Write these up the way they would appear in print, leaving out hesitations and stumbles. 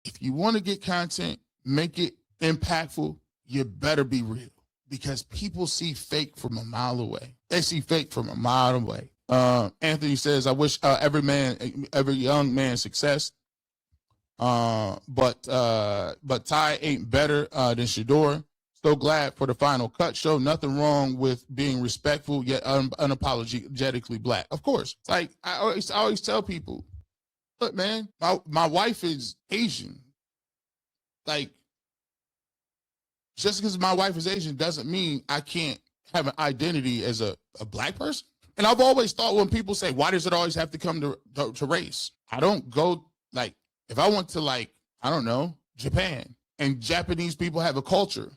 If you want to get content, make it impactful, you better be real because people see fake from a mile away. They see fake from a mile away. Anthony says, I wish every young man success. But Ty ain't better than Shedeur. So glad for the final cut show. Nothing wrong with being respectful yet unapologetically black. Of course, like I always tell people, look, man, my wife is Asian. Like, just because my wife is Asian doesn't mean I can't have an identity as a black person. And I've always thought when people say, why does it always have to come to race? I don't go, like, if I went to, like, I don't know, Japan, and Japanese people have a culture,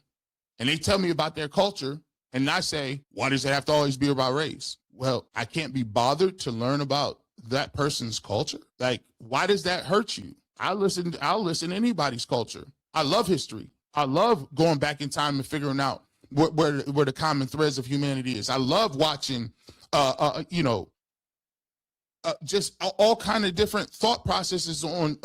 and they tell me about their culture, and I say, why does it have to always be about race? Well, I can't be bothered to learn about that person's culture. Like, why does that hurt you? I'll listen to anybody's culture. I love history. I love going back in time and figuring out where the common threads of humanity is. I love watching, just all kind of different thought processes on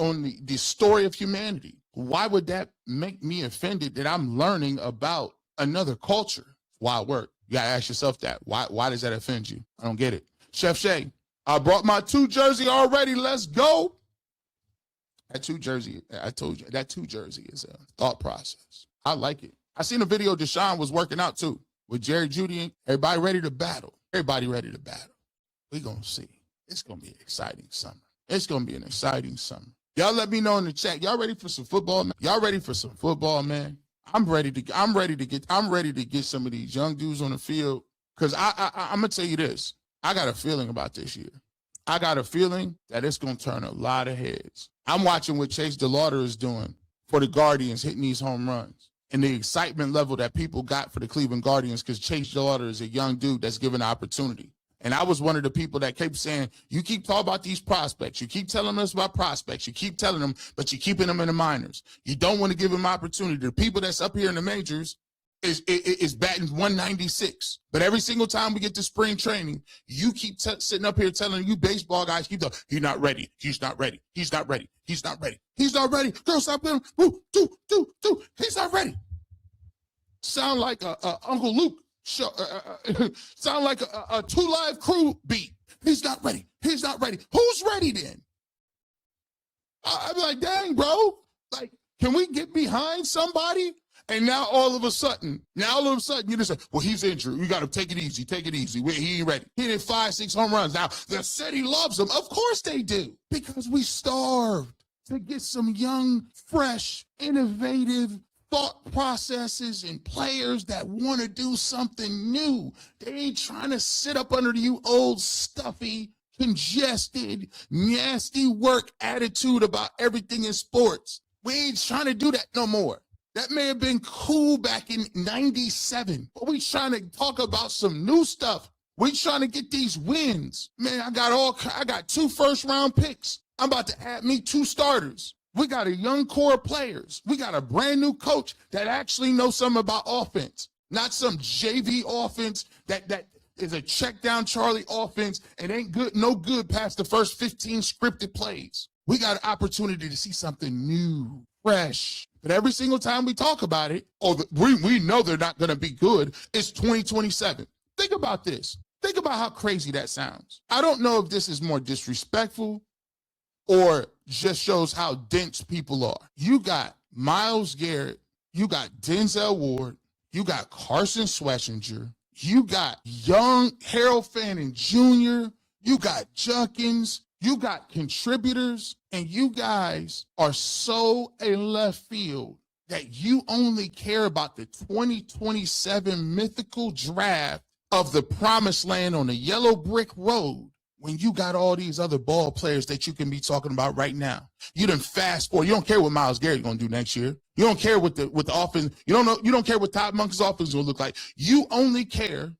the story of humanity. Why would that make me offended that I'm learning about another culture? Wild work. You gotta ask yourself that. Why does that offend you? I don't get it. Chef Shay, I brought my 2 jersey already. Let's go. That 2 jersey, I told you, that 2 jersey is a thought process. I like it. I seen a video Deshaun was working out too with Jerry Judy. Everybody ready to battle. Everybody ready to battle. We gonna see. It's gonna be an exciting summer. It's gonna be an exciting summer. Y'all let me know in the chat. Y'all ready for some football, man? Y'all ready for some football, man? I'm ready to get some of these young dudes on the field. Cause I'm gonna tell you this. I got a feeling about this year. I got a feeling that it's gonna turn a lot of heads. I'm watching what Chase DeLauder is doing for the Guardians, hitting these home runs, and the excitement level that people got for the Cleveland Guardians because Chase DeLauder is a young dude that's given an opportunity. And I was one of the people that kept saying, you keep talking about these prospects. You keep telling us about prospects. You keep telling them, but you're keeping them in the minors. You don't want to give them opportunity. The people that's up here in the majors is batting 196. But every single time we get to spring training, you keep sitting up here telling you baseball guys, he's not ready. He's not ready. He's not ready. He's not ready. He's not ready. Girl, stop him. Woo, do. He's not ready. Sound like a Uncle Luke. Sound like a 2 Live Crew beat. He's not ready. He's not ready. Who's ready then? I'd be like, dang, bro. Like, can we get behind somebody? And now all of a sudden, you just say, well, he's injured. We got to take it easy. Take it easy. He ain't ready. He did 5, 6 home runs. Now, the city loves him. Of course they do. Because we starved to get some young, fresh, innovative thought processes and players that want to do something new. They ain't trying to sit up under you old, stuffy, congested, nasty work attitude about everything in sports. We ain't trying to do that no more. That may have been cool back in 97, but we trying to talk about some new stuff. We trying to get these wins. Man, I got 2 first-round picks. I'm about to add me 2 starters. We got a young core of players. We got a brand new coach that actually knows something about offense, not some JV offense that is a check down Charlie offense and ain't good, no good past the first 15 scripted plays. We got an opportunity to see something new, fresh. But every single time we talk about it, we know they're not going to be good. It's 2027. Think about this. Think about how crazy that sounds. I don't know if this is more disrespectful or just shows how dense people are. You got Myles Garrett, you got Denzel Ward, you got Carson Schwarzenegger, you got young Harold Fanning Jr., you got Junkins, you got contributors, and you guys are so in left field that you only care about the 2027 mythical draft of the promised land on the yellow brick road when you got all these other ball players that you can be talking about right now. You done fast forward. You don't care what Myles Garrett's gonna do next year. You don't care what the offense, you don't care what Todd Monken's offense is gonna look like. You only care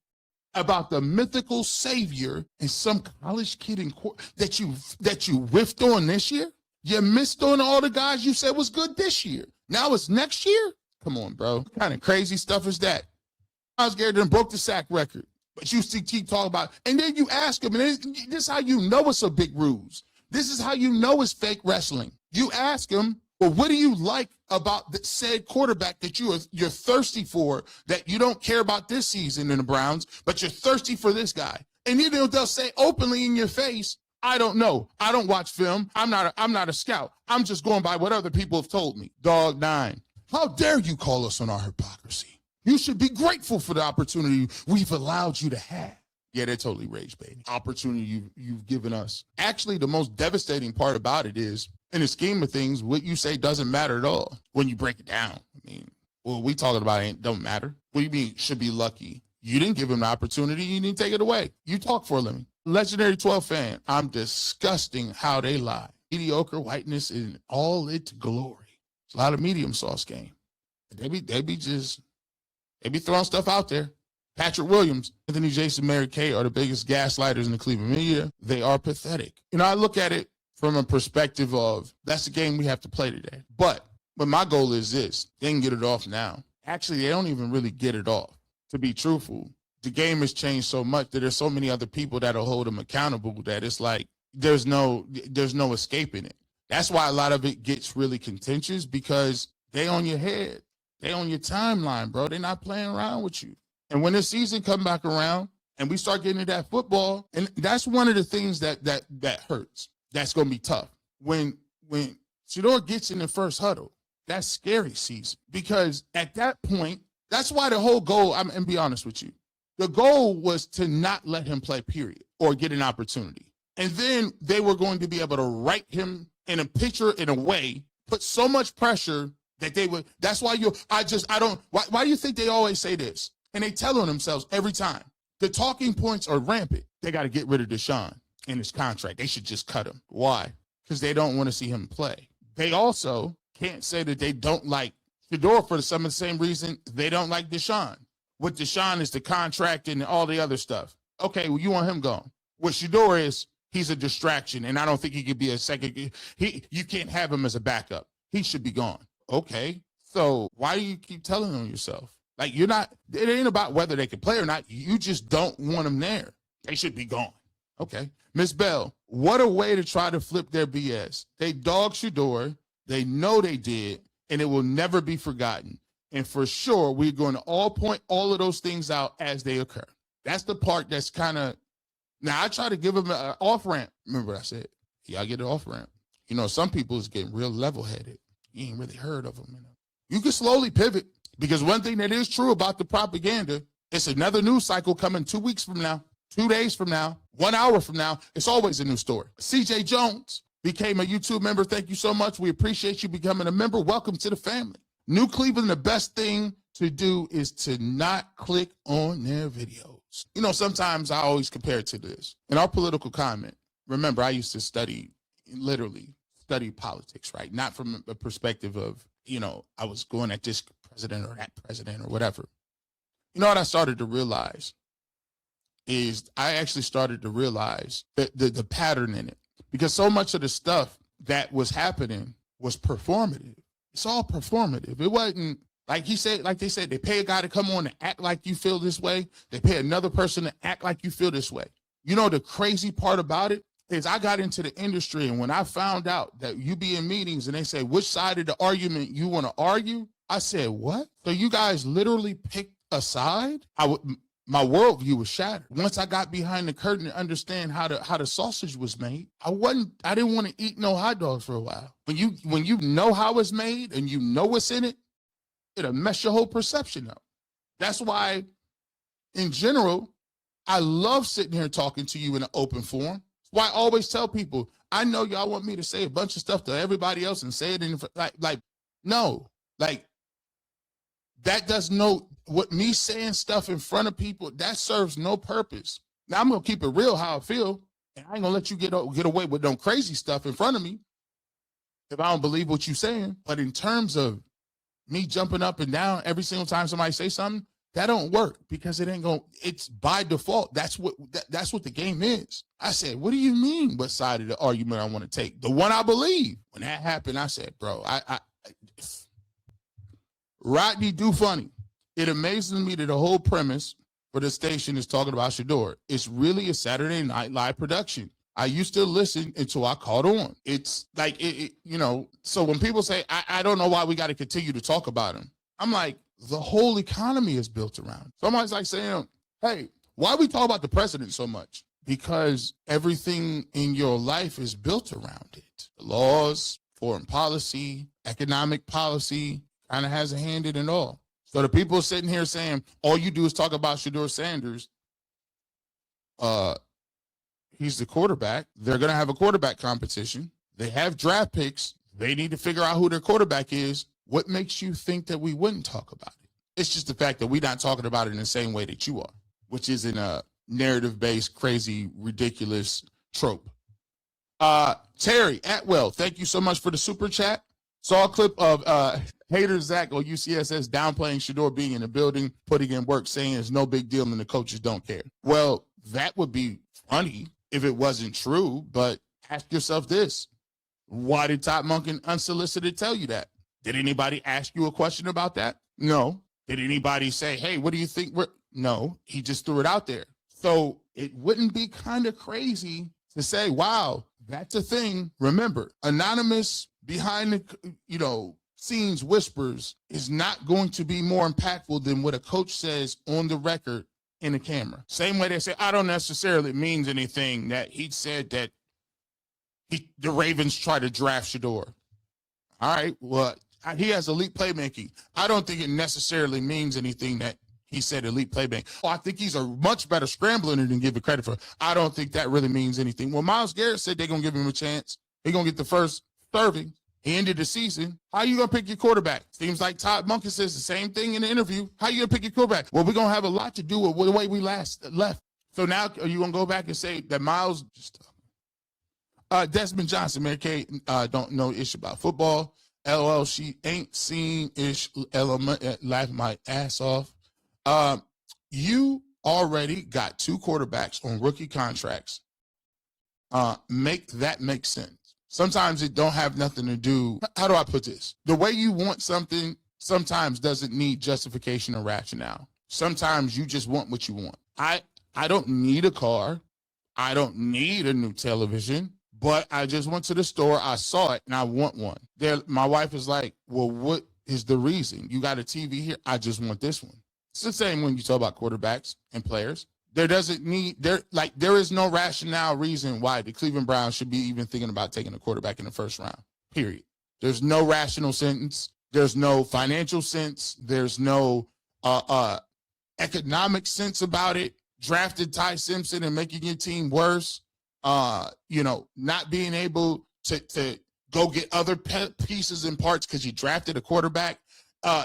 about the mythical savior and some college kid that you whiffed on this year. You missed on all the guys you said was good this year. Now it's next year? Come on, bro. What kind of crazy stuff is that? Myles Garrett done broke the sack record. But you still keep talking about, and then you ask him, and this is how you know it's a big ruse. This is how you know it's fake wrestling. You ask him, But what do you like about the said quarterback that you're thirsty for, that you don't care about this season in the Browns, but you're thirsty for this guy? And they'll say openly in your face, I don't know. I don't watch film. I'm not a scout. I'm just going by what other people have told me. Dog 9. How dare you call us on our hypocrisy? You should be grateful for the opportunity we've allowed you to have. Yeah, they're totally rage baiting. Opportunity you've given us. Actually, the most devastating part about it is, in the scheme of things, what you say doesn't matter at all when you break it down. I mean, what we talking about don't matter. What do you mean should be lucky? You didn't give him the opportunity. You didn't take it away. You talk for a living. Legendary 12 fan, I'm disgusting how they lie. Mediocre whiteness in all its glory. It's a lot of medium sauce game. They be throwing stuff out there. Patrick Williams, Anthony Jason, Mary Kay are the biggest gaslighters in the Cleveland media. They are pathetic. I look at it from a perspective of, that's the game we have to play today. But my goal is this. They can get it off now. Actually, they don't even really get it off. To be truthful, the game has changed so much that there's so many other people that'll hold them accountable that it's like there's no escaping it. That's why a lot of it gets really contentious, because they on your head. They on your timeline, bro. They're not playing around with you. And when the season come back around and we start getting into that football, and that's one of the things that hurts. That's going to be tough. When Shedeur gets in the first huddle, that's scary season, because at that point, that's why the whole goal, and be honest with you, the goal was to not let him play, period, or get an opportunity. And then they were going to be able to write him in a picture, in a way, put so much pressure that they would. That's why why do you think they always say this? And they tell on themselves every time. The talking points are rampant. They got to get rid of Deshaun in his contract. They should just cut him. Why? Because they don't want to see him play. They also can't say that they don't like Shedeur for some of the same reason they don't like Deshaun. With Deshaun is the contract and all the other stuff. Okay, well, you want him gone. What Shedeur is, he's a distraction, and I don't think he could be a second. You can't have him as a backup. He should be gone. Okay, so why do you keep telling on yourself? Like, you're not, it ain't about whether they can play or not. You just don't want them there. They should be gone. Okay. Miss Bell, what a way to try to flip their BS. They dogged Shedeur. They know they did, and it will never be forgotten. And for sure, we're going to all point all of those things out as they occur. That's the part that's kind of, now I try to give them an off-ramp. Remember what I said? Y'all get an off-ramp. Some people is getting real level-headed. You ain't really heard of them. You can slowly pivot. Because one thing that is true about the propaganda, it's another news cycle coming 2 weeks from now, 2 days from now, 1 hour from now. It's always a new story. CJ Jones became a YouTube member. Thank you so much. We appreciate you becoming a member. Welcome to the family. New Cleveland, the best thing to do is to not click on their videos. Sometimes I always compare it to this. In our political comment, remember, I used to literally study politics, right? Not from a perspective of, I was going at this president or that president or whatever. What I started to realize is I actually started to realize the pattern in it, because so much of the stuff that was happening was performative. It's all performative. It wasn't like they said, they pay a guy to come on and act like you feel this way. They pay another person to act like you feel this way. The crazy part about it is I got into the industry, and when I found out that you be in meetings and they say, which side of the argument you want to argue? I said, what? So you guys literally picked a side? My worldview was shattered. Once I got behind the curtain to understand how the sausage was made, I didn't want to eat no hot dogs for a while. When you know how it's made and you know what's in it, it'll mess your whole perception up. That's why, in general, I love sitting here talking to you in an open forum. That's why I always tell people, I know y'all want me to say a bunch of stuff to everybody else and say it in no. That does what me saying stuff in front of people, that serves no purpose. Now, I'm going to keep it real how I feel, and I ain't going to let you get away with no crazy stuff in front of me if I don't believe what you're saying. But in terms of me jumping up and down every single time somebody say something, that don't work, because it's by default. That's what the game is. I said, what do you mean? What side of the argument I want to take? The one I believe. When that happened, I said, bro, Rodney do funny. It amazes me that the whole premise for the station is talking about Shedeur. It's really a Saturday Night Live production. I used to listen until I caught on. It's like, so when people say, I don't know why we got to continue to talk about him, I'm like, the whole economy is built around. Somebody's like saying, hey, why we talk about the president so much? Because everything in your life is built around it. The laws, foreign policy, economic policy, kind of has a hand in it all. So the people sitting here saying, all you do is talk about Shedeur Sanders, he's the quarterback. They're going to have a quarterback competition. They have draft picks. They need to figure out who their quarterback is. What makes you think that we wouldn't talk about it? It's just the fact that we're not talking about it in the same way that you are, which is in a narrative-based, crazy, ridiculous trope. Terry Atwell, thank you so much for the super chat. Saw a clip of hater Zach on UCSS downplaying Shedeur being in the building, putting in work, saying it's no big deal and the coaches don't care. Well, that would be funny if it wasn't true, but ask yourself this. Why did Todd Monken unsolicited tell you that? Did anybody ask you a question about that? No. Did anybody say, hey, what do you think? No, he just threw it out there. So it wouldn't be kind of crazy to say, wow, that's a thing. Remember, anonymous behind the, scenes whispers is not going to be more impactful than what a coach says on the record in the camera. Same way they say, I don't necessarily means anything that he said that the Ravens try to draft Shedeur. All right, well, he has elite playmaking. I don't think it necessarily means anything that he said elite playmaking. Oh, I think he's a much better scrambler than give it credit for. I don't think that really means anything. Well, Myles Garrett said they're going to give him a chance. They're going to get the first serving. He ended the season. How are you going to pick your quarterback? Seems like Todd Monken says the same thing in the interview. How are you going to pick your quarterback? Well, we're going to have a lot to do with the way we left. So now are you going to go back and say that Myles just Desmond Johnson, Mary Kay, don't know ish about football. LOL, she ain't seen ish element, laughing my ass off. You already got 2 quarterbacks on rookie contracts. Make that make sense. Sometimes it don't have nothing to do. How do I put this? The way you want something sometimes doesn't need justification or rationale. Sometimes you just want what you want. I don't need a car. I don't need a new television, but I just went to the store. I saw it and I want one. My wife is like, well, what is the reason? You got a TV here. I just want this one. It's the same when you talk about quarterbacks and players. There is no rationale reason why the Cleveland Browns should be even thinking about taking a quarterback in the first round, period. There's no rational sentence. There's no financial sense. There's no economic sense about it. Drafted Ty Simpson and making your team worse. Not being able to go get other pieces and parts because you drafted a quarterback.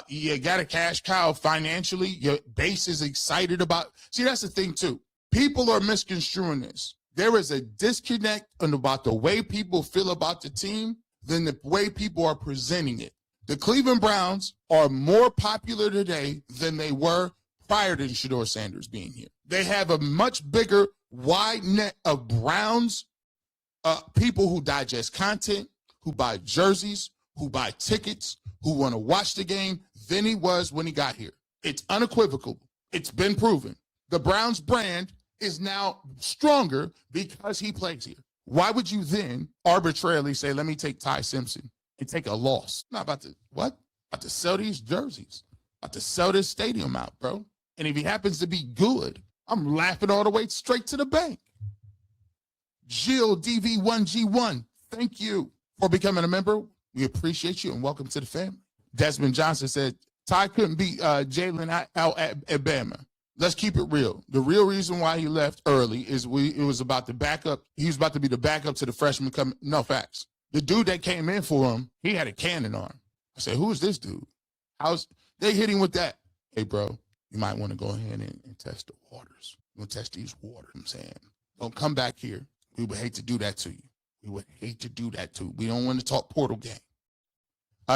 You got a cash cow financially. Your base is excited about. See, that's the thing too. People are misconstruing this. There is a disconnect about the way people feel about the team than the way people are presenting it. The Cleveland Browns are more popular today than they were prior to Shedeur Sanders being here. They have a much bigger, wide net of Browns people who digest content, who buy jerseys, who buy tickets, who want to watch the game than he was when he got here. It's unequivocal. It's been proven. The Browns brand is now stronger because he plays here. Why would you then arbitrarily say, let me take Ty Simpson and take a loss? Not about to, what? About to sell these jerseys. About to sell this stadium out, bro. And if he happens to be good, I'm laughing all the way straight to the bank. Jill DV1G1, thank you for becoming a member. We appreciate you and welcome to the family. Desmond Johnson said, Ty couldn't beat Jalen out at Bama. Let's keep it real. The real reason why he left early is it was about the backup. He was about to be the backup to the freshman coming. No facts. The dude that came in for him, he had a cannon arm. I said, who is this dude? They hit him with that? Hey, bro, you might want to go ahead and test the waters. We're going to test these waters. I'm saying, don't come back here. We would hate to do that to you. We would hate to do that too. We don't want to talk portal game.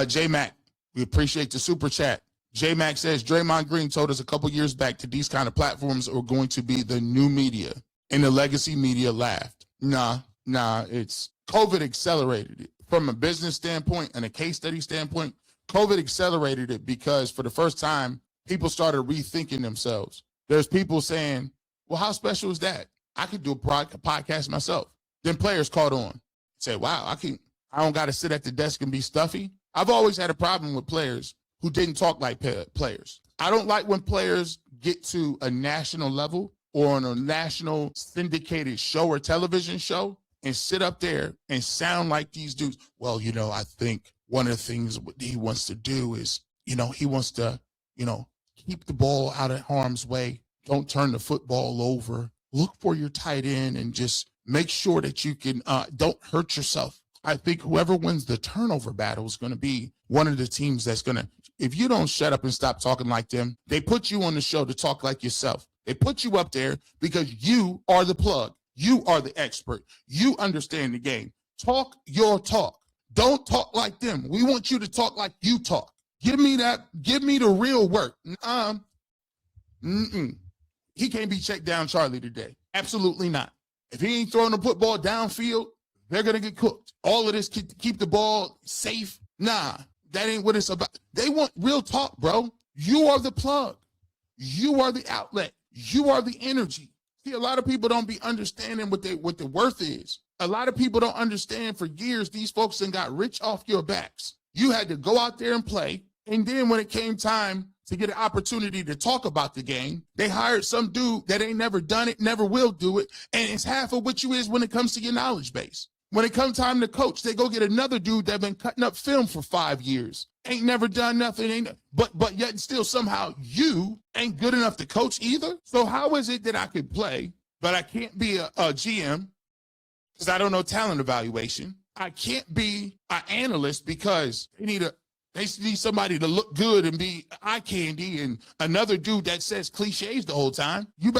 J-Mac, we appreciate the super chat. J-Mac says, Draymond Green told us a couple years back that these kind of platforms are going to be the new media. And the legacy media laughed. Nah, it's COVID accelerated it. From a business standpoint and a case study standpoint, COVID accelerated it because for the first time, people started rethinking themselves. There's people saying, well, how special is that? I could do a podcast myself. Then players caught on. Say, wow, I don't got to sit at the desk and be stuffy. I've always had a problem with players who didn't talk like players. I don't like when players get to a national level or on a national syndicated show or television show and sit up there and sound like these dudes. Well, I think one of the things he wants to do is, he wants to, keep the ball out of harm's way. Don't turn the football over. Look for your tight end and just make sure that you can, don't hurt yourself. I think whoever wins the turnover battle is going to be one of the teams that's going to, if you don't shut up and stop talking like them, they put you on the show to talk like yourself. They put you up there because you are the plug. You are the expert. You understand the game. Talk your talk. Don't talk like them. We want you to talk like you talk. Give me that. Give me the real work. He can't be checked down Charlie today. Absolutely not. If he ain't throwing the football downfield, they're going to get cooked. All of this, keep the ball safe. Nah, that ain't what it's about. They want real talk, bro. You are the plug. You are the outlet. You are the energy. See, a lot of people don't be understanding what the worth is. A lot of people don't understand for years these folks done got rich off your backs. You had to go out there and play. And then when it came time to get an opportunity to talk about the game, they hired some dude that ain't never done it, never will do it. And it's half of what you is when it comes to your knowledge base. When it comes time to coach, they go get another dude that been cutting up film for 5 years. Ain't never done nothing, but yet still somehow you ain't good enough to coach either. So how is it that I could play, but I can't be a GM because I don't know talent evaluation? I can't be an analyst because they need somebody to look good and be eye candy, and another dude that says cliches the whole time. You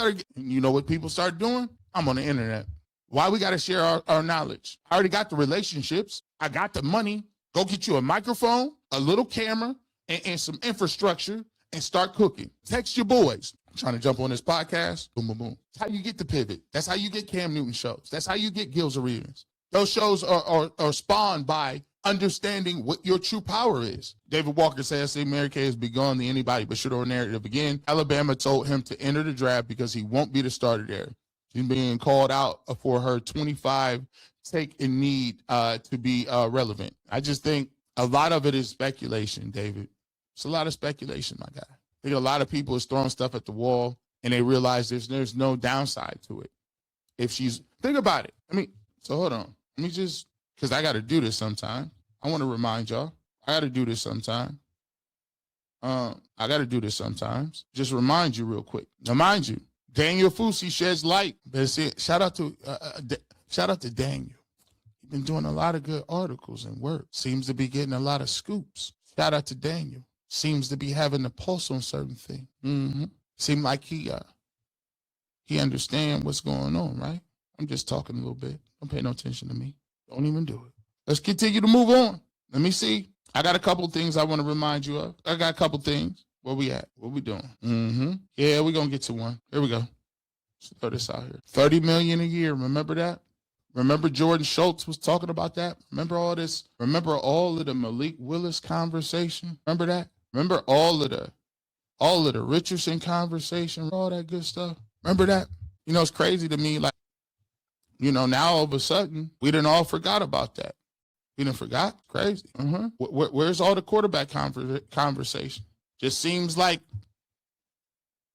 know what people start doing? I'm on the internet. Why we got to share our knowledge? I already got the relationships. I got the money. Go get you a microphone, a little camera, and some infrastructure and start cooking. Text your boys. I'm trying to jump on this podcast. Boom, boom, boom. That's how you get the pivot. That's how you get Cam Newton shows. That's how you get Gil's Arenas. Those shows are spawned by understanding what your true power is. David Walker says, Mary Kay has begun the anybody but Shedeur narrative again. Alabama told him to enter the draft because he won't be the starter there. She's being called out for her 25 take and need to be relevant. I just think a lot of it is speculation, David. It's a lot of speculation, my guy. I think a lot of people is throwing stuff at the wall and they realize there's no downside to it. Think about it. So hold on. Let me just, because I got to do this sometime. I want to remind y'all. I got to do this sometime. I got to do this sometimes. Just remind you real quick. Now, mind you, Daniel Fusi sheds light. Shout out to Daniel. He's been doing a lot of good articles and work. Seems to be getting a lot of scoops. Shout out to Daniel. Seems to be having a pulse on certain things. Seem like he understand what's going on, right? I'm just talking a little bit. Don't pay no attention to me. Don't even do it. Let's continue to move on. Let me see. I got a couple of things I want to remind you of. I got a couple things. Where we at? What we doing? Yeah, we're going to get to one. Here we go. Let's throw this out here. $30 million a year. Remember that? Remember Jordan Schultz was talking about that? Remember all this? Remember all of the Malik Willis conversation? Remember that? Remember all of the Richardson conversation? All that good stuff? Remember that? It's crazy to me. Like, now all of a sudden, we done all forgot about that. We done forgot? Crazy. Where's all the quarterback conversation? Just seems like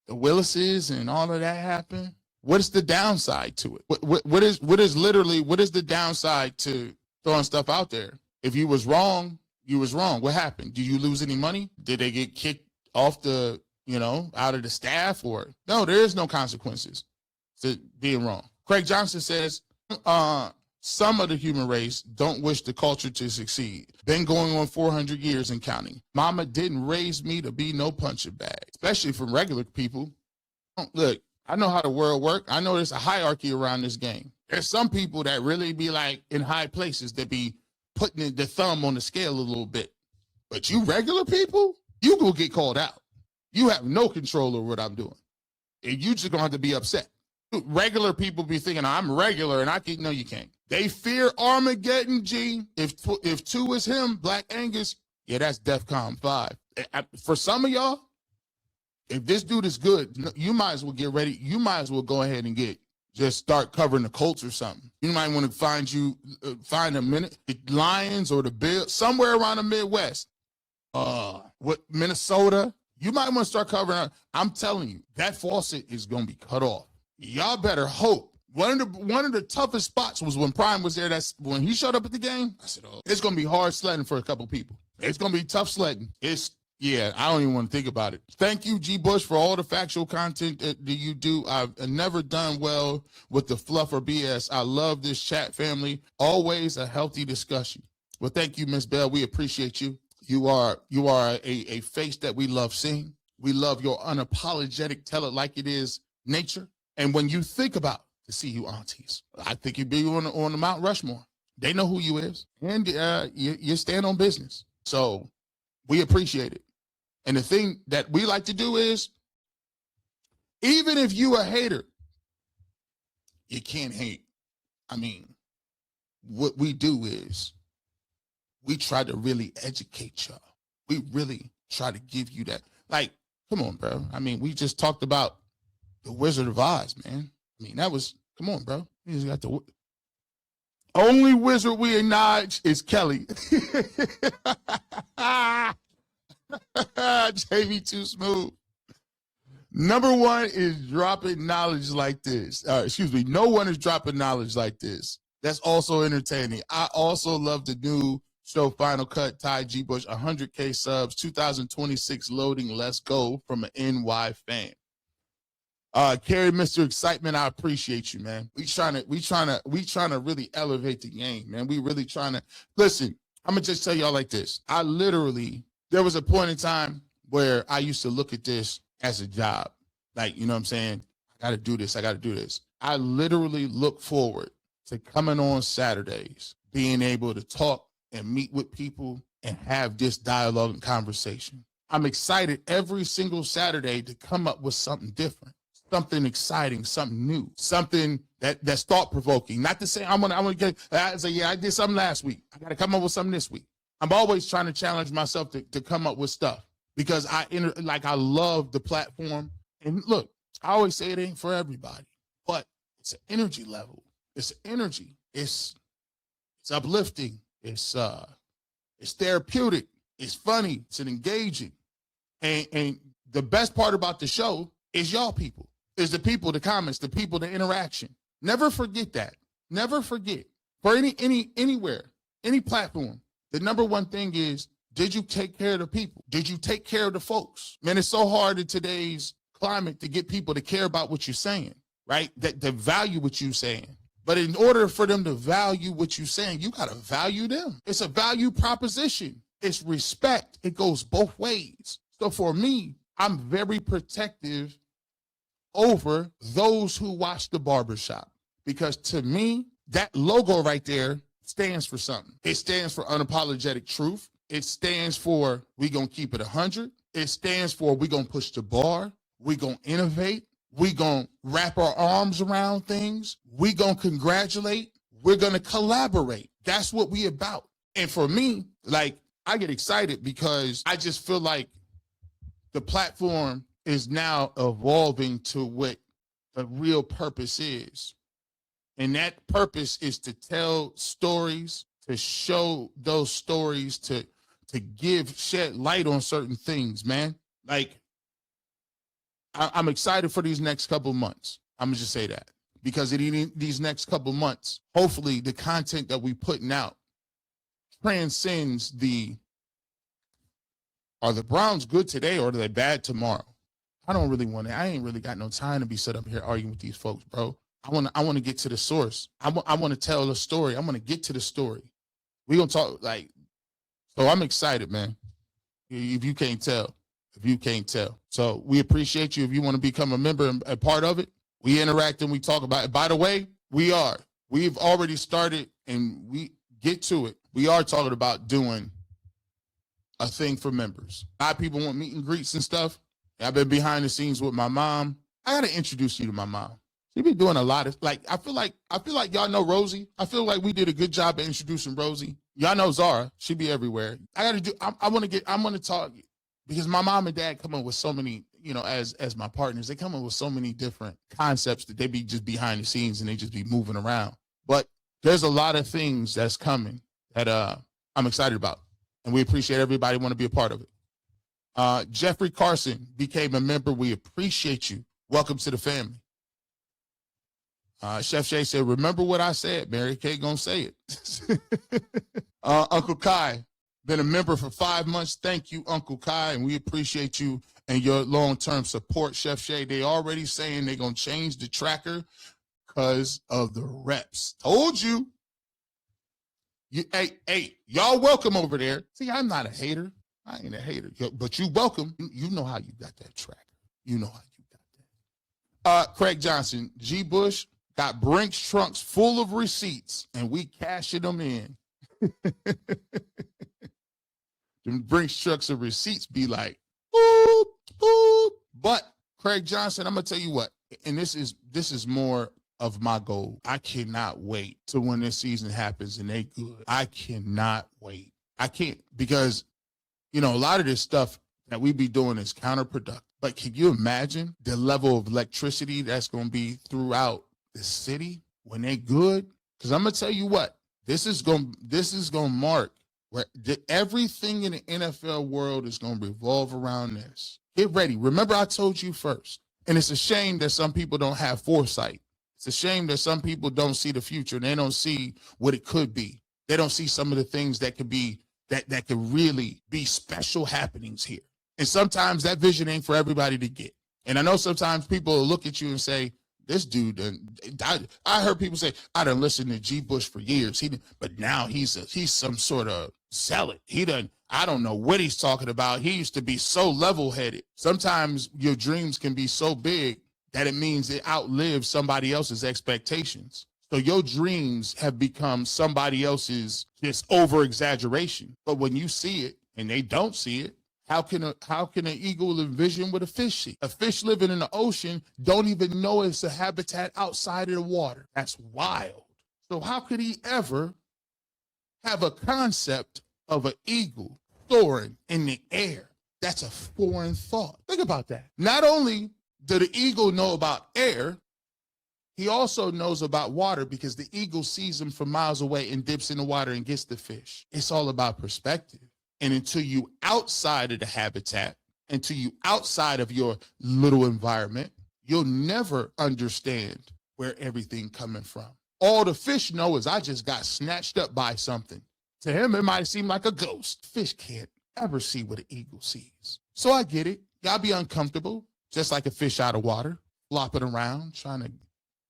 the Willises and all of that happened. What is the downside to it? What is the downside to throwing stuff out there? If you was wrong, you was wrong. What happened? Do you lose any money? Did they get kicked off out of the staff? Or no, there is no consequences to being wrong. Craig Johnson says, some of the human race don't wish the culture to succeed. Been going on 400 years and counting. Mama didn't raise me to be no punching bag, especially from regular people. Look, I know how the world works. I know there's a hierarchy around this game. There's some people that really be like in high places that be putting the thumb on the scale a little bit. But you regular people, you will get called out. You have no control over what I'm doing. And you just gonna have to be upset. Regular people be thinking, I'm regular and I can't. No, you can't. They fear Armageddon, G. If 2 is him, Black Angus, yeah, that's DEFCON 5. For some of y'all, if this dude is good, you might as well get ready. You might as well go ahead and get just start covering the Colts or something. You might want to find a minute, the Lions or the Bills, somewhere around the Midwest. What Minnesota? You might want to start covering. I'm telling you, that faucet is going to be cut off. Y'all better hope. One of the toughest spots was when Prime was there. That's when he showed up at the game. I said, "Oh, it's going to be hard sledding for a couple people. It's going to be tough sledding." Yeah, I don't even want to think about it. Thank you, G. Bush, for all the factual content that you do. I've never done well with the fluff or BS. I love this chat family. Always a healthy discussion. Well, thank you, Miss Bell. We appreciate you. You are a face that we love seeing. We love your unapologetic, tell it like it is nature. And when you think about to see you aunties, I think you'd be on the Mount Rushmore. They know who you is, and you stand on business. So we appreciate it. And the thing that we like to do is, even if you a hater, you can't hate. I mean, what we do is we try to really educate y'all. We really try to give you that. Like, come on, bro. I mean, we just talked about the Wizard of Oz, man. I mean, come on, bro. We just got the only wizard we acknowledge is Kelly. JV too smooth. Number one is dropping knowledge like this. No one is dropping knowledge like this. That's also entertaining. I also love the new show Final Cut, Ty G. Bush, 100K subs, 2026 loading. Let's go from an NY fan. Carrie, Mr. Excitement, I appreciate you, man. We trying to really elevate the game, man. We really trying to listen. I'm gonna just tell y'all like this. There was a point in time where I used to look at this as a job. Like, you know what I'm saying? I gotta do this. I literally look forward to coming on Saturdays, being able to talk and meet with people and have this dialogue and conversation. I'm excited every single Saturday to come up with something different, something exciting, something new, something that's thought-provoking. Not to say I did something last week. I got to come up with something this week. I'm always trying to challenge myself to come up with stuff because I love the platform. And look, I always say it ain't for everybody, but it's an energy level. It's energy. It's uplifting. It's therapeutic. It's funny. It's engaging. And the best part about the show is y'all people. Is the people, the comments, the people, the interaction. Never forget that. Never forget. For anywhere, any platform, the number one thing is, did you take care of the people? Did you take care of the folks? Man, it's so hard in today's climate to get people to care about what you're saying, right? That they value what you're saying. But in order for them to value what you're saying, you got to value them. It's a value proposition. It's respect. It goes both ways. So for me, I'm very protective over those who watch the barbershop, because to me, that logo right there stands for something. It stands for unapologetic truth. It stands for we gonna keep it 100. It stands for we gonna push the bar. We gonna innovate. We gonna wrap our arms around things. We gonna congratulate. We're gonna collaborate. That's what we about. And for me, like, I get excited because I just feel like the platform is now evolving to what the real purpose is. And that purpose is to tell stories, to show those stories, to shed light on certain things, man. Like, I'm excited for these next couple months. I'm gonna just say that, because in these next couple months, hopefully the content that we putting out transcends are the Browns good today or are they bad tomorrow? I ain't really got no time to be set up here arguing with these folks, bro. I want to get to the source. I want to tell the story. I'm going to get to the story. We going to talk so I'm excited, man. If you can't tell. So we appreciate you. If you want to become a member and a part of it, we interact and we talk about it. By the way, we've already started and we get to it. We are talking about doing a thing for members. A lot of people want meet and greets and stuff. I've been behind the scenes with my mom. I got to introduce you to my mom. She be doing a lot of, I feel like y'all know Rosie. I feel like we did a good job of introducing Rosie. Y'all know Zara. She be everywhere. I want to talk, because my mom and dad come up with so many, as my partners, they come up with so many different concepts that they be just behind the scenes and they just be moving around. But there's a lot of things that's coming that I'm excited about, and we appreciate everybody want to be a part of it. Jeffrey Carson became a member. We appreciate you. Welcome to the family. Chef Shay said, remember what I said, Mary Kay gonna say it. Uncle Kai, been a member for 5 months. Thank you, Uncle Kai, and we appreciate you and your long-term support, Chef Shay. They already saying they're gonna change the tracker because of the reps. Told you. Hey, y'all welcome over there. See, I'm not a hater. I ain't a hater, but you welcome. You know how you got that tracker. You know how you got that. Craig Johnson, G. Bush got Brinks trunks full of receipts, and we cashing them in. Them Brinks trucks of receipts be like, boop, boop. But Craig Johnson, I'm gonna tell you what, and this is more of my goal. I cannot wait till when this season happens and they good. I cannot wait. I can't, because a lot of this stuff that we be doing is counterproductive. But can you imagine the level of electricity that's going to be throughout the city when they good? Because I'm going to tell you what, this is going to mark where everything in the NFL world is going to revolve around this. Get ready. Remember, I told you first. And it's a shame that some people don't have foresight. It's a shame that some people don't see the future and they don't see what it could be. They don't see some of the things that could be, that could really be special happenings here. And sometimes that vision ain't for everybody to get. And I know sometimes people will look at you and say, this dude, I heard people say, I done listened to G. Bush for years. But now he's some sort of zealot. I don't know what he's talking about. He used to be so level-headed. Sometimes your dreams can be so big that it means it outlives somebody else's expectations. So your dreams have become somebody else's just over-exaggeration. But when you see it and they don't see it, how can an eagle envision what a fish see? A fish living in the ocean don't even know it's a habitat outside of the water. That's wild. So how could he ever have a concept of an eagle soaring in the air? That's a foreign thought. Think about that. Not only does the eagle know about air, he also knows about water because the eagle sees him from miles away and dips in the water and gets the fish. It's all about perspective. And until you outside of the habitat, until you outside of your little environment, you'll never understand where everything coming from. All the fish know is I just got snatched up by something. To him, it might seem like a ghost. Fish can't ever see what an eagle sees. So I get it. Y'all be uncomfortable, just like a fish out of water, flopping around, trying to,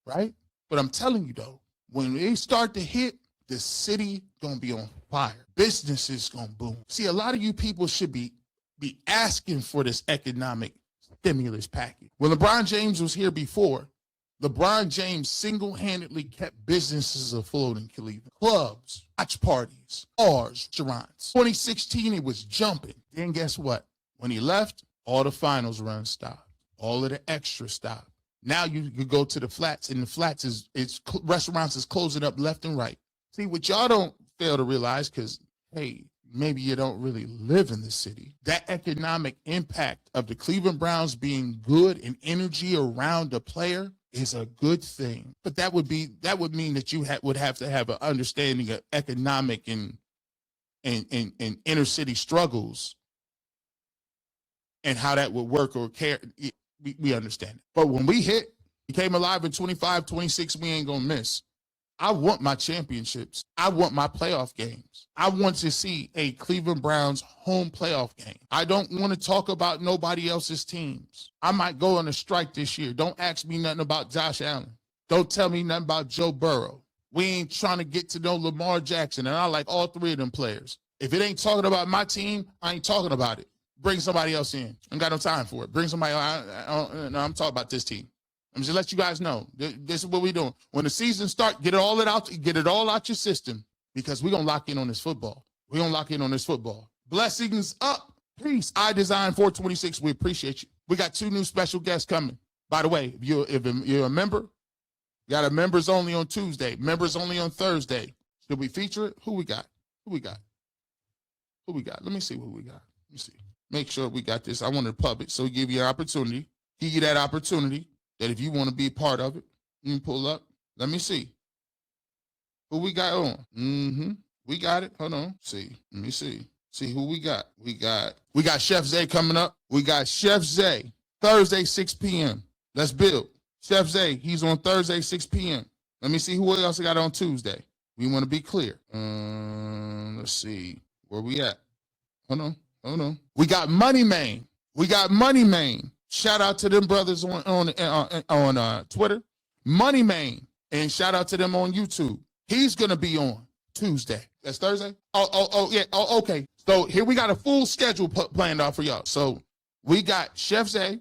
right? But I'm telling you, though, when they start to hit, the city gonna be on fire. Businesses gonna boom. See, a lot of you people should be asking for this economic stimulus package. When LeBron James was here before, LeBron James single-handedly kept businesses afloat in Cleveland. Clubs, watch parties, bars, restaurants. 2016, it was jumping. Then guess what? When he left, all the finals runs stopped. All of the extra stopped. Now you could go to the flats, and the flats restaurants is closing up left and right. See, what y'all don't fail to realize, because, hey, maybe you don't really live in the city, that economic impact of the Cleveland Browns being good and energy around the player is a good thing. But that would mean that you would have to have an understanding of economic and inner city struggles and how that would work or care. We understand it. But when we became alive in 25, 26, we ain't going to miss. I want my championships. I want my playoff games. I want to see a Cleveland Browns home playoff game. I don't want to talk about nobody else's teams. I might go on a strike this year. Don't ask me nothing about Josh Allen. Don't tell me nothing about Joe Burrow. We ain't trying to get to know Lamar Jackson, and I like all three of them players. If it ain't talking about my team, I ain't talking about it. Bring somebody else in. I ain't got no time for it. Bring somebody else. I'm talking about this team. I'm just let you guys know. This is what we're doing. When the season starts, get it all out your system, because we're going to lock in on this football. We're going to lock in on this football. Blessings up. Peace. iDesign 426. We appreciate you. We got 2 new special guests coming. By the way, if you're a member, you got a members only on Tuesday, members only on Thursday. Should we feature it? Who we got? Let me see who we got. Let me see. make sure we got this. I want to pub it. So we give you an opportunity. Give you that opportunity that if you want to be a part of it, you can pull up. Let me see. Who we got on? We got it. Hold on. See. Let me see. See who we got. We got Chef Zay coming up. We got Chef Zay, Thursday, 6 p.m. Let's build. Chef Zay, he's on Thursday, 6 p.m. Let me see who else I got on Tuesday. We want to be clear. Let's see. Where we at? Hold on. We got Money Man. Shout out to them brothers on Twitter. Money Man. And shout out to them on YouTube. He's going to be on Tuesday. That's Thursday? Yeah. Okay. So here we got a full schedule planned out for y'all. So we got Chef Zay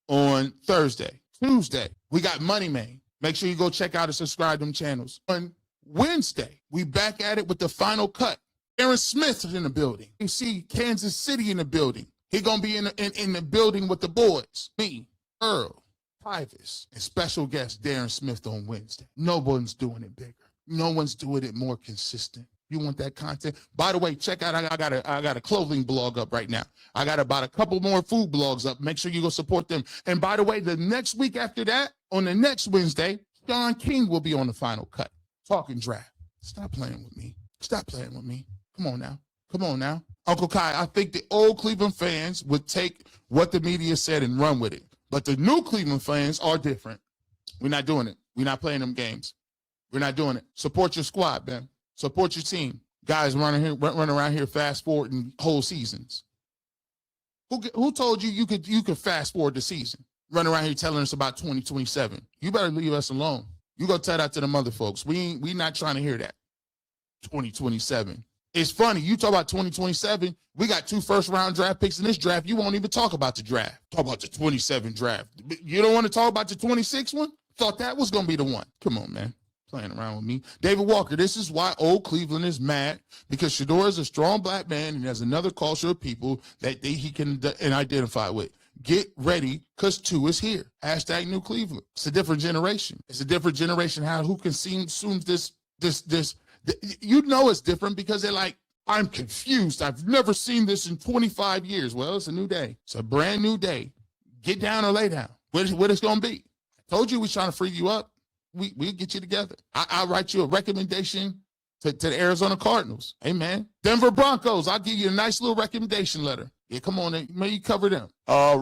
on Thursday. Tuesday, we got Money Man. Make sure you go check out and subscribe to them channels. On Wednesday, we back at it with the final cut. Aaron Smith is in the building. You see Kansas City in the building. He going to be in the building with the boys. Me, Earl, Pivus, and special guest Darren Smith on Wednesday. No one's doing it bigger. No one's doing it more consistent. You want that content? By the way, check out, I got a clothing blog up right now. I got about a couple more food blogs up. Make sure you go support them. And by the way, the next week after that, on the next Wednesday, John King will be on the final cut. Talking draft. Stop playing with me. Come on now. Uncle Kai, I think the old Cleveland fans would take what the media said and run with it. But the new Cleveland fans are different. We're not doing it. We're not playing them games. We're not doing it. Support your squad, man. Support your team. Guys running around here fast forwarding whole seasons. Who told you you could fast forward the season? Run around here telling us about 2027. You better leave us alone. You go tell that to them other folks. We not trying to hear that. 2027. It's funny. You talk about 2027. We got 2 first-round draft picks in this draft. You won't even talk about the draft. Talk about the 27 draft. You don't want to talk about the 26 one? Thought that was going to be the one. Come on, man. Playing around with me. David Walker, this is why old Cleveland is mad, because Shedeur is a strong black man and has another culture of people that he can identify with. Get ready, because 2 is here. Hashtag New Cleveland. It's a different generation. Who consumes this. You know it's different because they're like, I'm confused. I've never seen this in 25 years. Well, it's a new day. It's a brand new day. Get down or lay down. What it's going to be. I told you we're trying to free you up. We'll get you together. I'll write you a recommendation to the Arizona Cardinals. Hey, man. Denver Broncos, I'll give you a nice little recommendation letter. Yeah, come on. Maybe you cover them.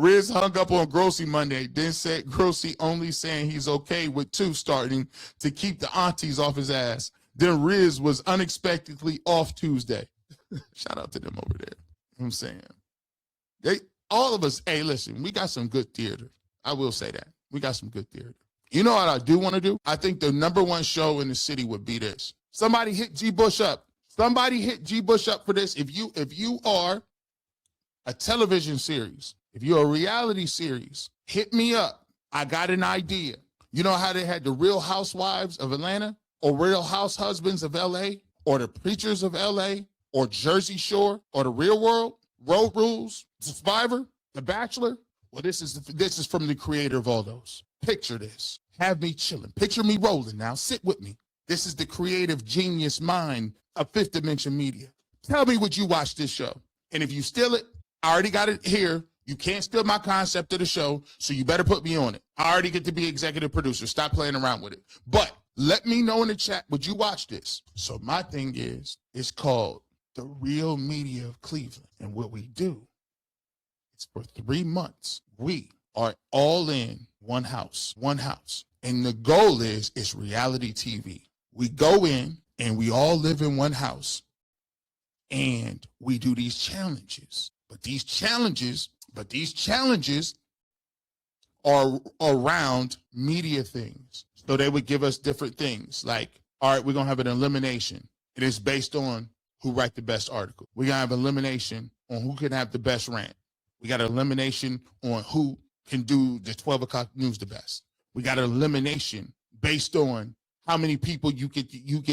Riz hung up on Grossi Monday. Then said Grossi only saying he's okay with 2 starting to keep the aunties off his ass. Then Riz was unexpectedly off Tuesday. Shout out to them over there. You know what I'm saying? All of us, hey, listen, we got some good theater. I will say that. We got some good theater. You know what I do want to do? I think the #1 show in the city would be this. Somebody hit G. Bush up. For this. If you are a television series, if you're a reality series, hit me up. I got an idea. You know how they had the Real Housewives of Atlanta, or Real House Husbands of LA, or the Preachers of LA, or Jersey Shore, or the Real World, Road Rules, Survivor, The Bachelor? Well, this is from the creator of all those. Picture this. Have me chilling. Picture me rolling now. Sit with me. This is the creative genius mind of Fifth Dimension Media. Tell me, would you watch this show? And if you steal it, I already got it here. You can't steal my concept of the show, so you better put me on it. I already get to be executive producer. Stop playing around with it. But let me know in the chat, would you watch this? So my thing is, it's called The Real Media of Cleveland. And what we do is for 3 months, we are all in one house. And the goal is, it's reality TV. We go in and we all live in one house and we do these challenges. But these challenges are around media things. So they would give us different things like, all right, we're going to have an elimination. It is based on who write the best article. We're going to have elimination on who can have the best rant. We got an elimination on who can do the 12 o'clock news the best. We got an elimination based on how many people you get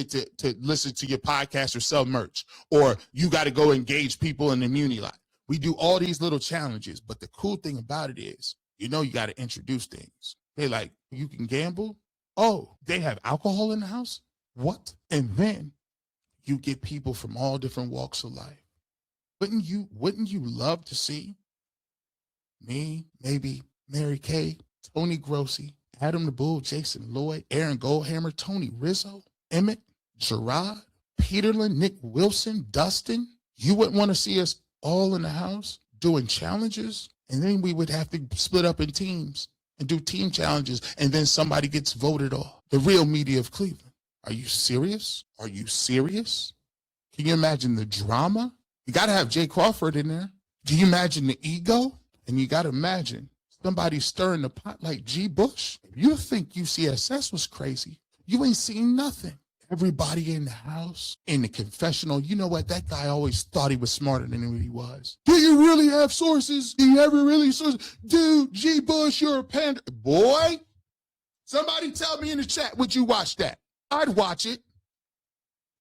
to listen to your podcast or sell merch, or you got to go engage people in the Muni lot. We do all these little challenges, but the cool thing about it is, you got to introduce things. They like, you can gamble? Oh, they have alcohol in the house? What? And then you get people from all different walks of life. Wouldn't you love to see me, maybe Mary Kay, Tony Grossi, Adam the Bull, Jason Lloyd, Aaron Goldhammer, Tony Rizzo, Emmett, Gerard, Peterlin, Nick Wilson, Dustin? You wouldn't want to see us all in the house doing challenges, and then we would have to split up in teams and do team challenges, and then somebody gets voted off. The real media of Cleveland. Are you serious? Are you serious? Can you imagine the drama? You got to have Jay Crawford in there. Do you imagine the ego? And you got to imagine somebody stirring the pot like G. Bush. If you think UCSS was crazy, you ain't seen nothing. Everybody in the house, in the confessional, you know what? That guy always thought he was smarter than what he was. Do you really have sources? Do you ever really sources? Dude, G. Bush, you're a panda. Boy, somebody tell me in the chat, would you watch that? I'd watch it.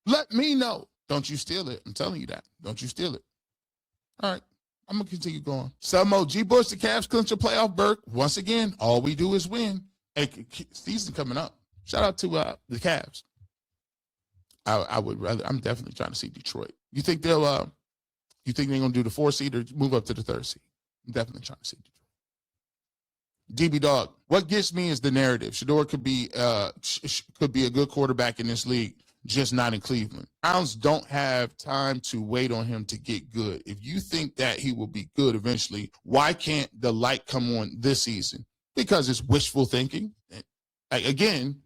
Let me know. Don't you steal it. I'm telling you that. Don't you steal it. All right. I'm going to continue going. Selmo, G. Bush, the Cavs clinch a playoff berth. Once again, all we do is win. Hey, season coming up. Shout out to the Cavs. I would rather, I'm definitely trying to see Detroit. You think they're going to do the 4 seed or move up to the 3rd seed? I'm definitely trying to see Detroit. DB Dog, what gets me is the narrative. Shedeur could be a good quarterback in this league, just not in Cleveland. Browns don't have time to wait on him to get good. If you think that he will be good eventually, why can't the light come on this season? Because it's wishful thinking. Again,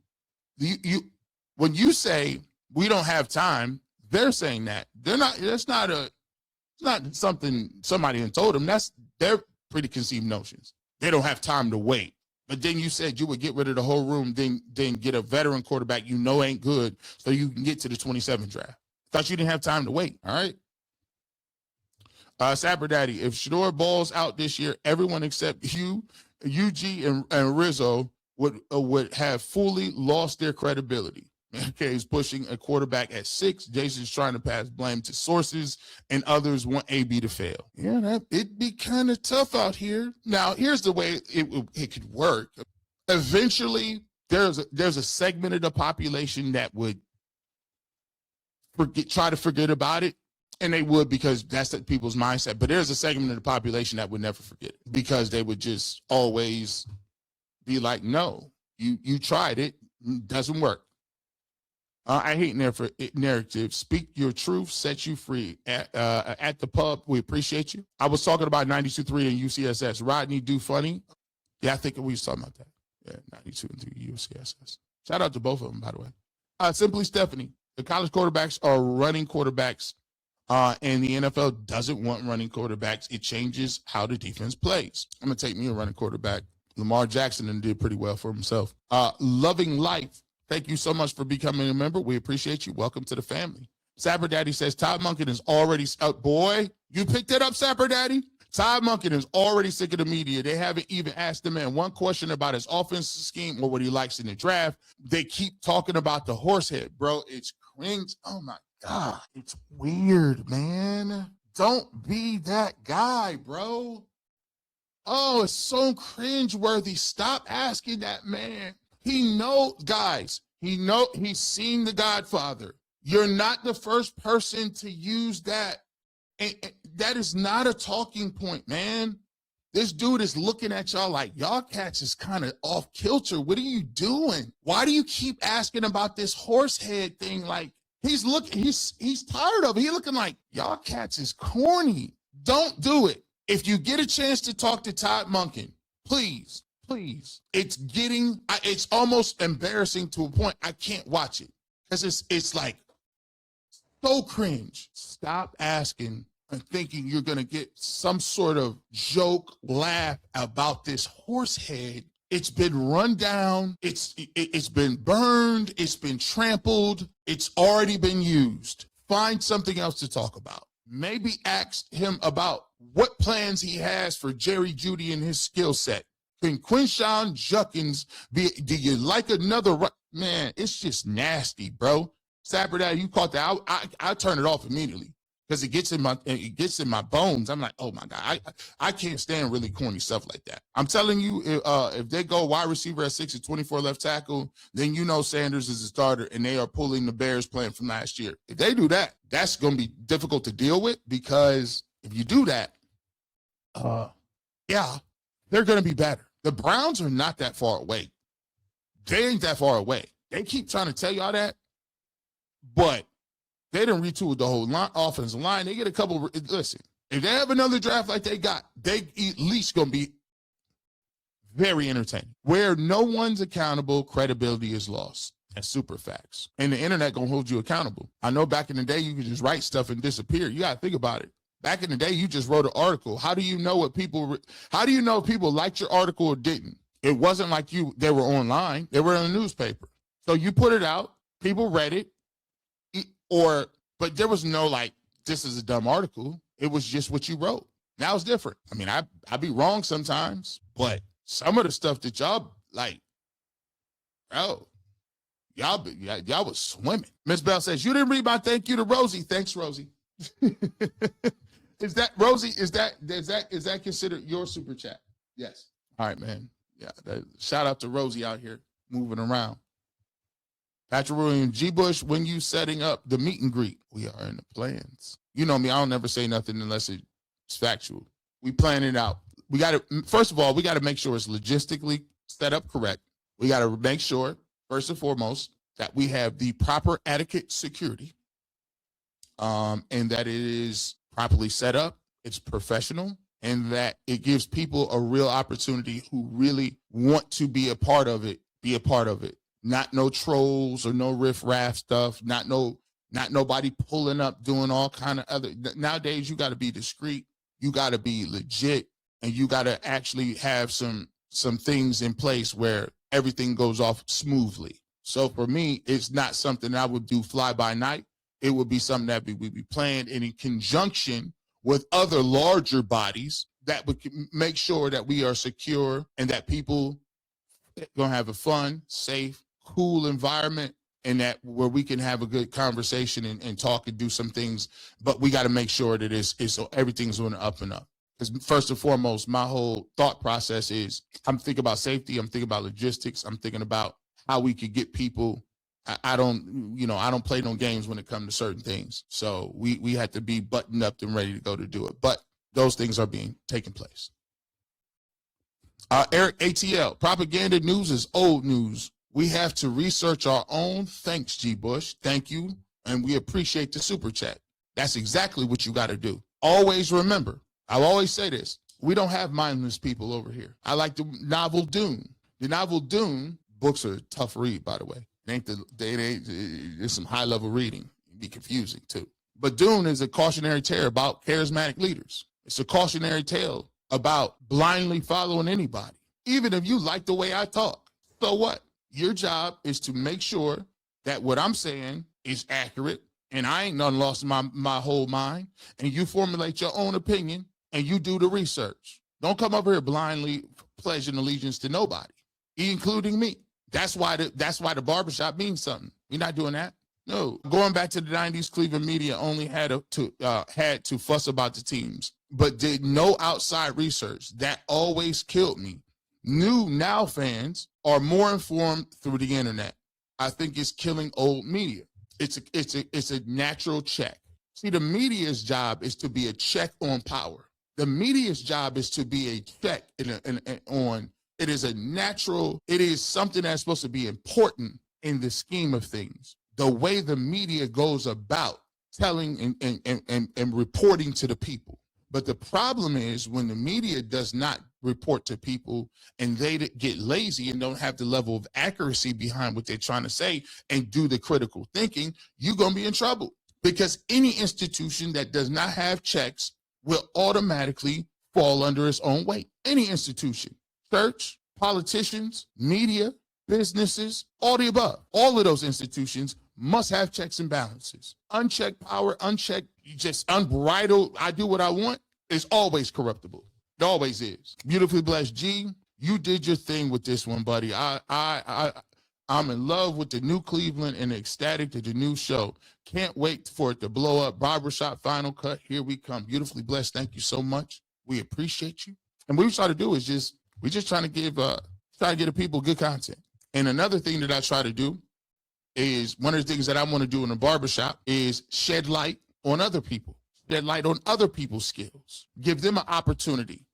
when you say we don't have time, they're saying that. It's not something somebody had told them. That's their preconceived notions. They don't have time to wait. But then you said you would get rid of the whole room, then get a veteran quarterback you know ain't good so you can get to the 27th draft. Thought you didn't have time to wait, all right? Sapper Daddy, if Shedeur balls out this year, everyone except you, UG, and Rizzo would have fully lost their credibility. Okay, he's pushing a quarterback at 6. Jason's trying to pass blame to sources, and others want AB to fail. Yeah, it'd be kind of tough out here. Now, here's the way it could work. Eventually, there's a segment of the population that would try to forget about it, and they would because that's people's mindset. But there's a segment of the population that would never forget it because they would just always be like, "No, you tried it, doesn't work." I hate narrative. Speak your truth, set you free. At the pub, we appreciate you. I was talking about 92.3 and UCSS. Rodney Do Funny. Yeah, I think we was talking about that. Yeah, 92.3 UCSS. Shout out to both of them, by the way. Simply Stephanie. The college quarterbacks are running quarterbacks, and the NFL doesn't want running quarterbacks. It changes how the defense plays. I'm going to take me a running quarterback. Lamar Jackson did pretty well for himself. Loving Life. Thank you so much for becoming a member. We appreciate you. Welcome to the family. Sapper Daddy says, Todd Monken is already out. Boy, you picked it up, Sapper Daddy? Todd Monken is already sick of the media. They haven't even asked the man one question about his offensive scheme or what he likes in the draft. They keep talking about the horse head, bro. It's cringe. Oh, my God. It's weird, man. Don't be that guy, bro. Oh, it's so cringeworthy. Stop asking that man. He knows, guys, he's seen The Godfather. You're not the first person to use that. And that is not a talking point, man. This dude is looking at y'all like, y'all cats is kind of off kilter. What are you doing? Why do you keep asking about this horse head thing? Like, he's tired of it. He's looking like, y'all cats is corny. Don't do it. If you get a chance to talk to Todd Monken, please. It's almost embarrassing to a point I can't watch it because it's like so cringe. Stop asking and thinking you're going to get some sort of joke laugh about this horse head. It's been run down. It's been burned. It's been trampled. It's already been used. Find something else to talk about. Maybe ask him about what plans he has for Jerry Jeudy and his skill set. Can Quinshon Judkins do you like another man? It's just nasty, bro. Sapper Dad, you caught that. I turned it off immediately because it gets in my bones. I'm like, oh my God, I can't stand really corny stuff like that. I'm telling you, if they go wide receiver at 6 and 24 left tackle, then you know Sanders is a starter, and they are pulling the Bears plan from last year. If they do that, that's going to be difficult to deal with, because if you do that, yeah, they're going to be better. The Browns are not that far away. They ain't that far away. They keep trying to tell y'all that, but they didn't retool the whole offensive line. They get a couple. Listen, if they have another draft like they got, they at least going to be very entertaining. Where no one's accountable, credibility is lost. That's super facts. And the internet going to hold you accountable. I know back in the day, you could just write stuff and disappear. You got to think about it. Back in the day, you just wrote an article. How do you know if people liked your article or didn't? It wasn't like they were online. They were in a newspaper. So you put it out, people read it, but there was no like, this is a dumb article. It was just what you wrote. Now it's different. I mean, I be wrong sometimes, but some of the stuff that y'all like, bro, y'all was swimming. Miss Bell says, you didn't read my thank you to Rosie. Thanks, Rosie. Is that Rosie? Is that considered your super chat? Yes. All right, man. Yeah. Shout out to Rosie out here moving around. Patrick Williams, G. Bush, when you setting up the meet and greet? We are in the plans. You know me, I don't never say nothing unless it's factual. We plan it out. First of all, we got to make sure it's logistically set up correct. We got to make sure, first and foremost, that we have the proper adequate security, and that it is properly set up, it's professional, and that it gives people a real opportunity who really want to be a part of it. Not no trolls or no riff-raff stuff, not nobody pulling up doing all kind of other. Nowadays, you got to be discreet, you got to be legit, and you got to actually have some things in place where everything goes off smoothly. So for me, it's not something I would do fly by night. It would be something that we would be planned in conjunction with other larger bodies that would make sure that we are secure and that people are going to have a fun, safe, cool environment, and that where we can have a good conversation and talk and do some things. But we got to make sure that it's everything's on the up and up. Because first and foremost, my whole thought process is I'm thinking about safety. I'm thinking about logistics. I'm thinking about how we could get people. I don't play no games when it comes to certain things. So we had to be buttoned up and ready to go to do it. But those things are taking place. Eric ATL, propaganda news is old news. We have to research our own. Thanks, G. Bush. Thank you. And we appreciate the super chat. That's exactly what you got to do. Always remember, I'll always say this. We don't have mindless people over here. I like the novel Dune. The novel Dune, books are a tough read, by the way. It's some high level reading. It'd be confusing too. But Dune is a cautionary tale about charismatic leaders. It's a cautionary tale about blindly following anybody. Even if you like the way I talk, so what? Your job is to make sure that what I'm saying is accurate, and I ain't none lost my whole mind, and you formulate your own opinion and you do the research. Don't come up here blindly pledging allegiance to nobody, including me. That's why the barbershop means something. We're not doing that. No. Going back to the 90s, Cleveland media only had to fuss about the teams, but did no outside research. That always killed me. New now fans are more informed through the internet. I think it's killing old media. It's a natural check. See, the media's job is to be a check on power. The media's job is to be a check on. It is a natural, it is something that's supposed to be important in the scheme of things. The way the media goes about telling and reporting to the people. But the problem is when the media does not report to people and they get lazy and don't have the level of accuracy behind what they're trying to say and do the critical thinking, you're going to be in trouble. Because any institution that does not have checks will automatically fall under its own weight. Any institution. Church, politicians, media, businesses, all the above. All of those institutions must have checks and balances. Unchecked power, unchecked, just unbridled, I do what I want, is always corruptible. It always is. Beautifully blessed G, you did your thing with this one, buddy. I I'm in love with the new Cleveland and ecstatic to the new show. Can't wait for it to blow up. Barbershop Final Cut. Here we come. Beautifully blessed. Thank you so much. We appreciate you. And what we try to do is we're just trying to give try to get the people good content. And another thing that I try to do is one of the things that I want to do in the barbershop is shed light on other people, shed light on other people's skills, give them an opportunity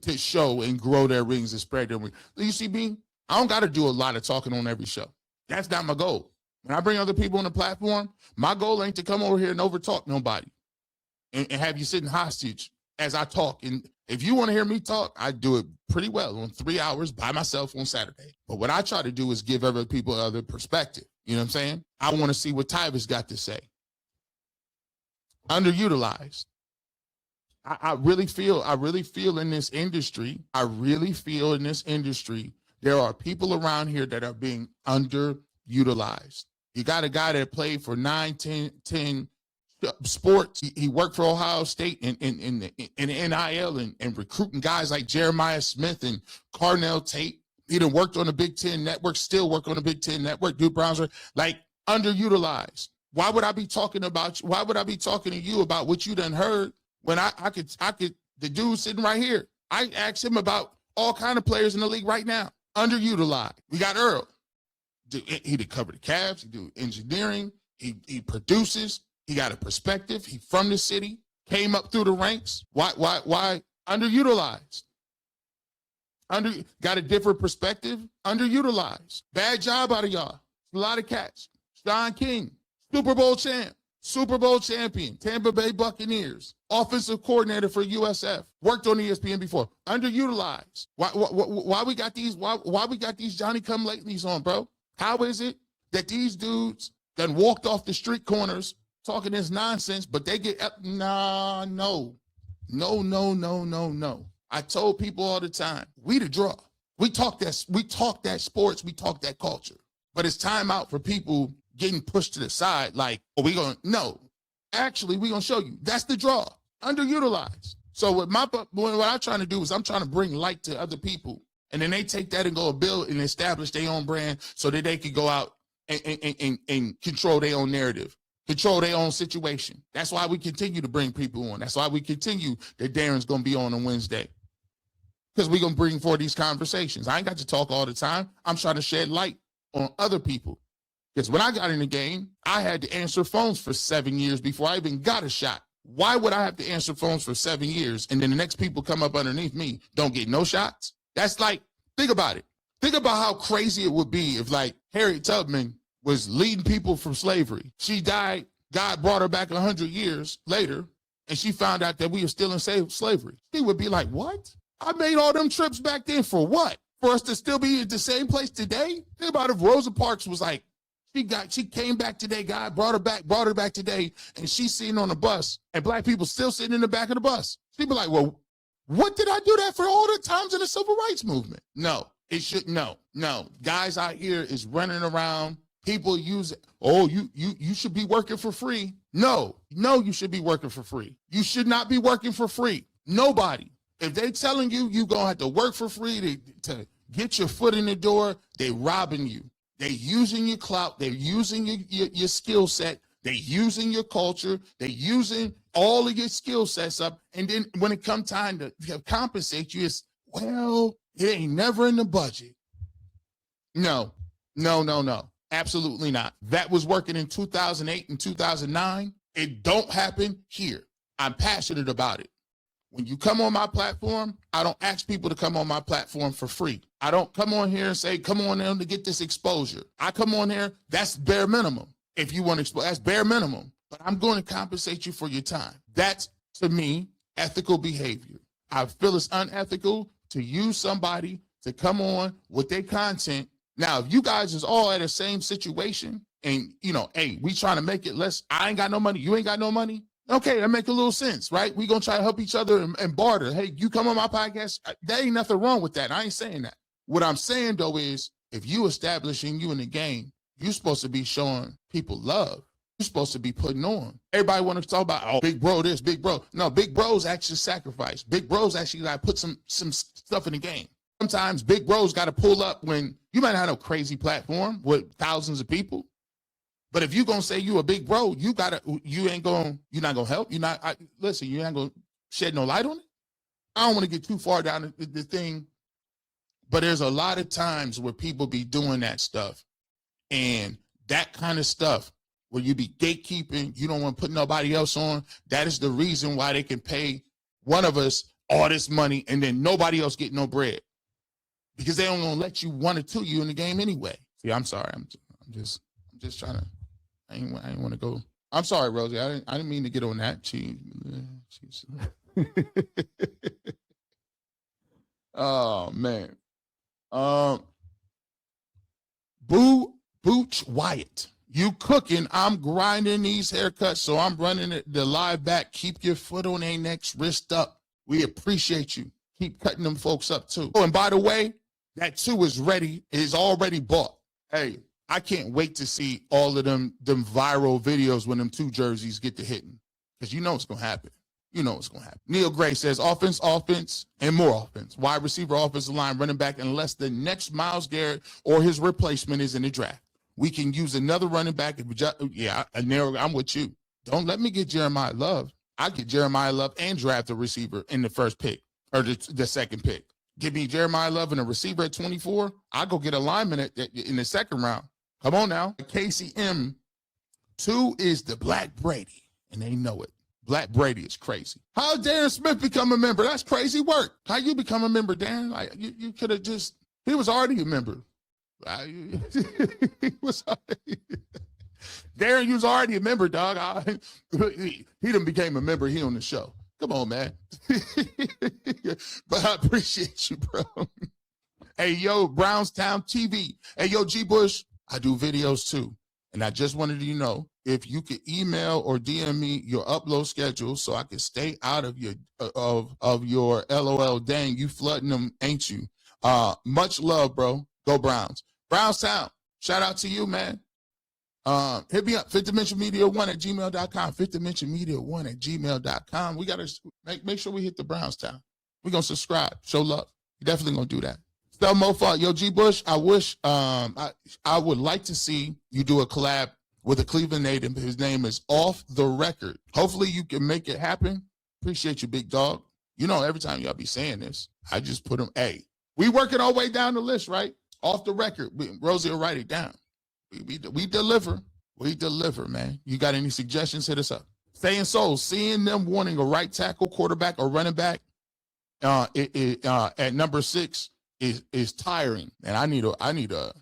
to show and grow their rings and spread their wings. You see me? I don't got to do a lot of talking on every show. That's not my goal. When I bring other people on the platform, my goal ain't to come over here and overtalk nobody and have you sitting hostage as I talk. And if you want to hear me talk, I do it pretty well on 3 hours by myself on Saturday. But what I try to do is give other people other perspective. You know what I'm saying? I want to see what Tyvis got to say. Underutilized. I really feel in this industry, there are people around here that are being underutilized. You got a guy that played for 9, 10 sports. He worked for Ohio State in the NIL and recruiting guys like Jeremiah Smith and Carnell Tate. He done worked on the Big Ten Network, still work on the Big Ten Network. Duke Browns are like underutilized. Why would I be talking about you? Why would I be talking to you about what you done heard when I could, the dude sitting right here, I asked him about all kind of players in the league right now. Underutilized. We got Earl. He did cover the Cavs. He do engineering. He produces. He got a perspective. He from the city. Came up through the ranks. Why underutilized? Got a different perspective. Underutilized. Bad job out of y'all. A lot of cats. Sean King, Super Bowl champion, Tampa Bay Buccaneers, offensive coordinator for USF, worked on ESPN before. Underutilized. Why we got these? Why we got these Johnny Come Latelys on, bro? How is it that these dudes done walked off the street corners talking this nonsense, but they get no. I told people all the time, we the draw. We talk that sports, we talk that culture. But it's time out for people getting pushed to the side like, actually, we're going to show you. That's the draw. Underutilized. So what I'm trying to do is I'm trying to bring light to other people. And then they take that and go build and establish their own brand so that they can go out and control their own narrative, control their own situation. That's why we continue to bring people on. That's why we continue that Darren's going to be on Wednesday. Because we're going to bring forth these conversations. I ain't got to talk all the time. I'm trying to shed light on other people. Because when I got in the game, I had to answer phones for 7 years before I even got a shot. Why would I have to answer phones for 7 years and then the next people come up underneath me don't get no shots? That's like, think about it. Think about how crazy it would be if like Harriet Tubman was leading people from slavery. She died. God brought her back 100 years later and she found out that we were still in slavery. She would be like, what? I made all them trips back then for what? For us to still be at the same place today? Think about if Rosa Parks was like, she came back today, God brought her back today, and she's sitting on the bus, and black people still sitting in the back of the bus. She'd be like, well, what did I do that for all the times in the civil rights movement? No, it should, no. Guys out here is running around, people use it. Oh, you should be working for free. No, you should be working for free. You should not be working for free. Nobody. If they telling you you're going to have to work for free to get your foot in the door, they robbing you. They're using your clout. They're using your skill set. They're using your culture. They're using all of your skill sets up. And then when it comes time to compensate you, it's, well, it ain't never in the budget. No. Absolutely not. That was working in 2008 and 2009. It don't happen here. I'm passionate about it. When you come on my platform, I don't ask people to come on my platform for free. I don't come on here and say, come on in to get this exposure. I come on here, that's bare minimum. If you want to expose, that's bare minimum. But I'm going to compensate you for your time. That's, to me, ethical behavior. I feel it's unethical to use somebody to come on with their content. Now, if you guys is all at the same situation and, hey, we trying to make it less, I ain't got no money, you ain't got no money. Okay, that make a little sense, right? We're going to try to help each other and barter. Hey, you come on my podcast, there ain't nothing wrong with that. I ain't saying that. What I'm saying, though, is if you establishing you in the game, you're supposed to be showing people love. You're supposed to be putting on. Everybody want to talk about, oh, big bro this, big bro. No, big bros actually sacrifice. Big bros actually like put some stuff in the game. Sometimes big bros got to pull up when you might not have no crazy platform with thousands of people. But if you're going to say you a big bro, you're not going to help. Listen, you're not going to shed no light on it. I don't want to get too far down the thing, but there's a lot of times where people be doing that stuff, and that kind of stuff where you be gatekeeping, you don't want to put nobody else on. That is the reason why they can pay one of us all this money and then nobody else get no bread, because they don't gonna let you one or two you in the game anyway. See, I'm sorry, I'm just trying to. I ain't want to go. I'm sorry, Rosie. I didn't mean to get on that. She's oh man. Booch Wyatt. You cooking, I'm grinding these haircuts, so I'm running the live back. Keep your foot on their necks, wrist up. We appreciate you. Keep cutting them folks up too. Oh, and by the way, that too is already bought. Hey, I can't wait to see all of them viral videos when them two jerseys get to hitting, because you know it's going to happen. You know what's going to happen. Neil Gray says offense, and more offense. Wide receiver, offensive line, running back, unless the next Myles Garrett or his replacement is in the draft. We can use another running back. I'm with you. Don't let me get Jeremiah Love. I get Jeremiah Love and draft a receiver in the first pick or the second pick. Give me Jeremiah Love and a receiver at 24. I'll go get a lineman in the second round. Come on now. Casey M. 2 is the Black Brady, and they know it. Black Brady is crazy. How Darren Smith become a member? That's crazy work. How you become a member, Darren? Like, you could have he was already a member. He was already, Darren, you was already a member, dog. He done became a member. He on the show. Come on, man. But I appreciate you, bro. Hey, yo, Brownstown TV. Hey, yo, G. Bush, I do videos too. And I just wanted you to know, if you could email or DM me your upload schedule so I can stay out of your LOL. Dang, you flooding them, ain't you? Much love, bro. Go Browns. Brownstown, shout out to you, man. Hit me up, fifthdimensionmedia1@gmail.com, fifthdimensionmedia1@gmail.com. We got to make sure we hit the Brownstown. We're going to subscribe, show love. We're definitely going to do that. Stel Mofa, yo, G. Bush, I wish, I would like to see you do a collab with a Cleveland native. His name is Off the Record. Hopefully you can make it happen. Appreciate you, big dog. You know, every time y'all be saying this, I just put them, hey, we working our way down the list, right? Off the record. Rosie will write it down. We deliver. We deliver, man. You got any suggestions? Hit us up. Staying so, seeing them wanting a right tackle, quarterback, or running back at number 6 is tiring. And I need a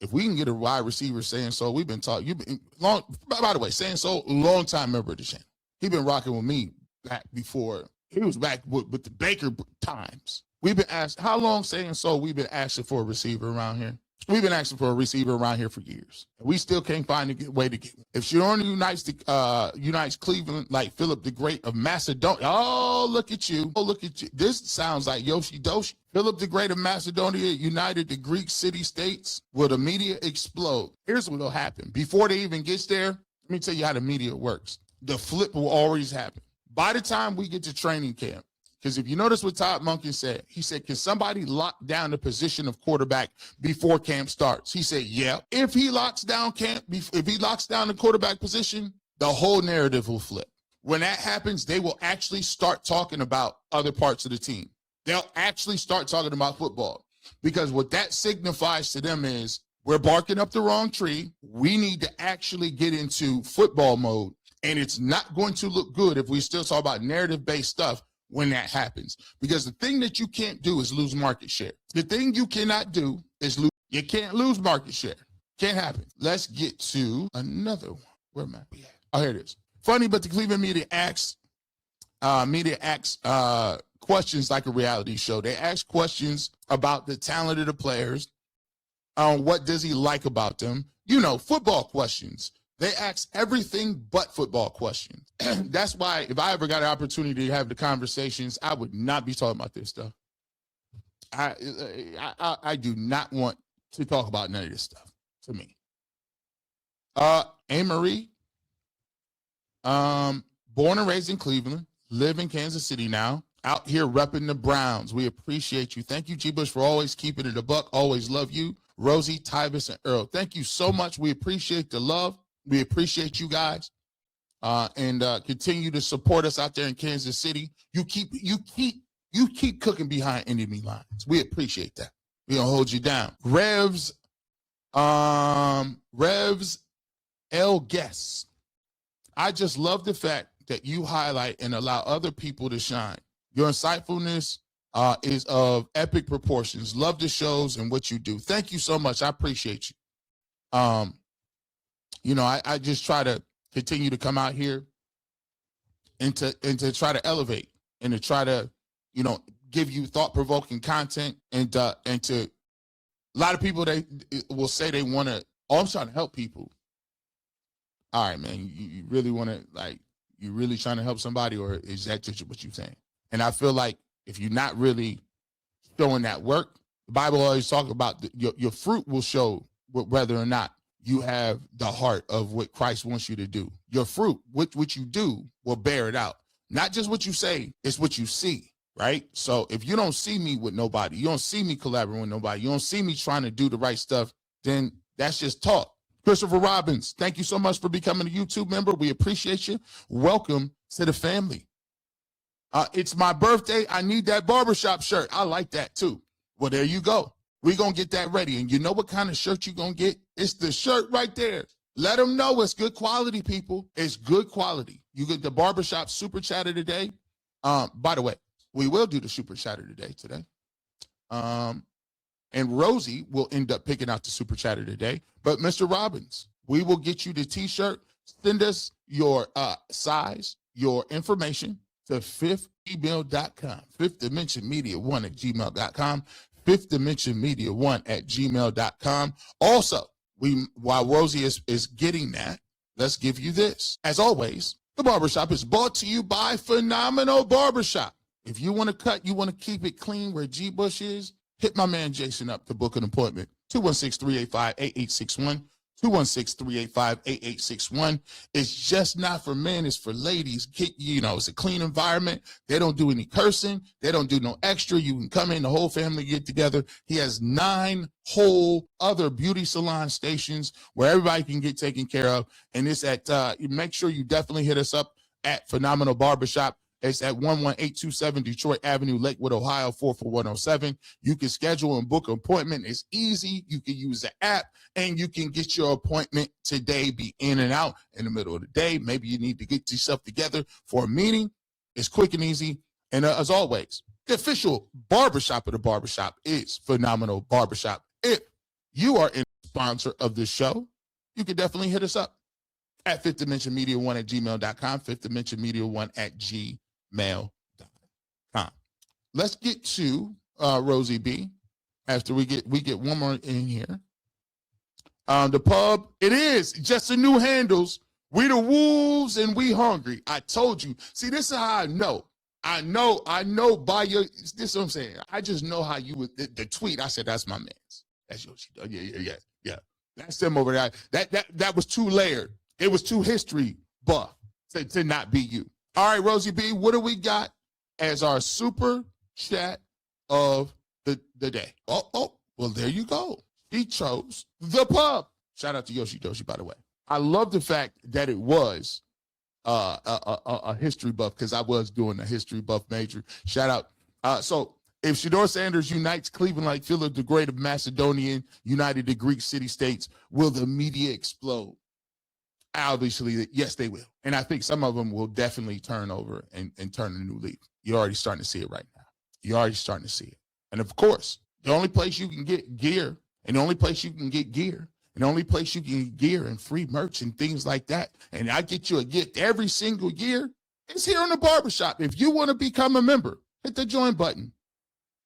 if we can get a wide receiver, saying so, we've been talking. You've been long. By the way, saying so, long time member of the channel. He been rocking with me back before. He was back with the Baker times. We've been asked, how long, saying so, we've been asking for a receiver around here. We've been asking for a receiver around here for years. We still can't find a way to get. If Shedeur unites Cleveland like Philip the Great of Macedonia. Oh, look at you. Oh, look at you. This sounds like Yoshi Doshi. Philip the Great of Macedonia united the Greek city-states will the media explode. Here's what will happen. Before they even gets there, let me tell you how the media works. The flip will always happen. By the time we get to training camp, because if you notice what Todd Monken said, he said, can somebody lock down the position of quarterback before camp starts? He said, yeah. If he locks down the quarterback position, the whole narrative will flip. When that happens, they will actually start talking about other parts of the team. They'll actually start talking about football, because what that signifies to them is we're barking up the wrong tree. We need to actually get into football mode, and it's not going to look good if we still talk about narrative-based stuff when that happens. Because the thing that you can't do is lose market share. The thing you cannot do is you can't lose market share. Can't happen. Let's get to another one. Where am I at? Oh, here it is. Funny, but the Cleveland media asks questions like a reality show. They ask questions about the talent of the players. What does he like about them? You know, football questions. They ask everything but football questions. That's why if I ever got an opportunity to have the conversations, I would not be talking about this stuff. I do not want to talk about none of this stuff to me. Anne-Marie, born and raised in Cleveland, live in Kansas City now. out here repping the Browns. We appreciate you. Thank you, G. Bush, for always keeping it a buck. Always love you. Rosie, Tyvis, and Earl. Thank you so much. We appreciate the love. We appreciate you guys. And continue to support us out there in Kansas City. You keep cooking behind enemy lines. We appreciate that. We gonna hold you down. Revs L Guess. I just love the fact that you highlight and allow other people to shine. Your insightfulness is of epic proportions. Love the shows and what you do. Thank you so much. I appreciate you. I just try to continue to come out here and to try to elevate and to try to, give you thought-provoking content and to a lot of people, they will say they want to, I'm trying to help people. All right, man, you really want to, you really trying to help somebody, or is that just what you're saying? And I feel like if you're not really showing that work, the Bible always talks about your fruit will show whether or not you have the heart of what Christ wants you to do. Your fruit, what you do, will bear it out. Not just what you say, it's what you see, right? So if you don't see me with nobody, you don't see me collaborating with nobody, you don't see me trying to do the right stuff, then that's just talk. Christopher Robbins, thank you so much for becoming a YouTube member. We appreciate you. Welcome to the family. It's my birthday. I need that barbershop shirt. I like that too. Well, there you go. We're going to get that ready. And you know what kind of shirt you're going to get? It's the shirt right there. Let them know it's good quality, people. It's good quality. You get the barbershop super chatter today. By the way, we will do the super chatter today. And Rosie will end up picking out the super chatter today. But Mr. Robbins, we will get you the t-shirt. Send us your size, your information to fifthemail.com, Fifth Dimension Media 1 at gmail.com, Fifth Dimension Media 1 at gmail.com. Also, while Rosie is getting that, let's give you this. As always, the Barbershop is brought to you by Phenomenal Barbershop. If you want to cut, you want to keep it clean where G. Bush is, hit my man Jason up to book an appointment. 216-385-8861. 216-385-8861. It's just not for men, it's for ladies. It's a clean environment. They don't do any cursing. They don't do no extra. You can come in, the whole family get together. He has 9 whole other beauty salon stations where everybody can get taken care of. And it's at, make sure you definitely hit us up at Phenomenal Barbershop. It's at 11827 Detroit Avenue, Lakewood, Ohio, 44107. You can schedule and book an appointment. It's easy. You can use the app, and you can get your appointment today, be in and out in the middle of the day. Maybe you need to get yourself together for a meeting. It's quick and easy. And as always, the official barbershop of the barbershop is Phenomenal Barbershop. If you are a sponsor of this show, you can definitely hit us up at Fifth Dimension Media 1 at gmail.com, Fifth Dimension Media 1 at gmail.com. Let's get to Rosie B. After we get one more in here. The pub, it is just the new handles. We the wolves and we hungry. I told you. See, this is how I know. I know by your, this is what I'm saying. I just know how you would, the tweet, I said, that's my man's. That's Yoshi. Yeah. That's them over there. That was too layered. It was too history buff to not be you. All right, Rosie B., what do we got as our super chat of the day? Oh, well, there you go. She chose the pub. Shout out to Yoshi Doshi, by the way. I love the fact that it was a history buff, because I was doing a history buff major. Shout out. So if Shedeur Sanders unites Cleveland like Philip the Great of Macedonian united the Greek city-states, will the media explode? Obviously, yes, they will. And I think some of them will definitely turn over and turn a new leaf. You're already starting to see it right now. You're already starting to see it. And of course, the only place you can get gear, and the only place you can get gear, and the only place you can get gear and free merch and things like that, and I get you a gift every single year, is here on the barbershop. If you want to become a member, hit the join button.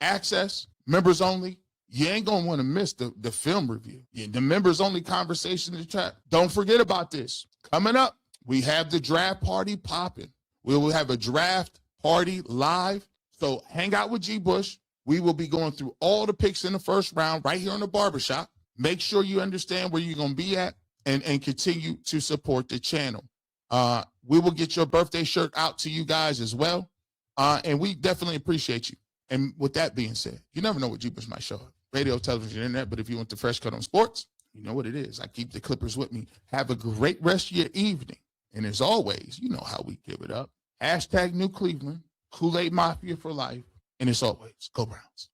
Access, members only. You ain't going to want to miss the film review. The members only conversation in the chat. Don't forget about this. Coming up, we have the draft party popping. We will have a draft party live. So hang out with G. Bush. We will be going through all the picks in the first round right here on the barbershop. Make sure you understand where you're going to be at and continue to support the channel. We will get your birthday shirt out to you guys as well. And we definitely appreciate you. And with that being said, you never know what Jeepers might show up. Radio, television, internet, but if you want the fresh cut on sports, you know what it is. I keep the Clippers with me. Have a great rest of your evening. And as always, you know how we give it up. Hashtag New Cleveland, Kool-Aid Mafia for life. And as always, go Browns.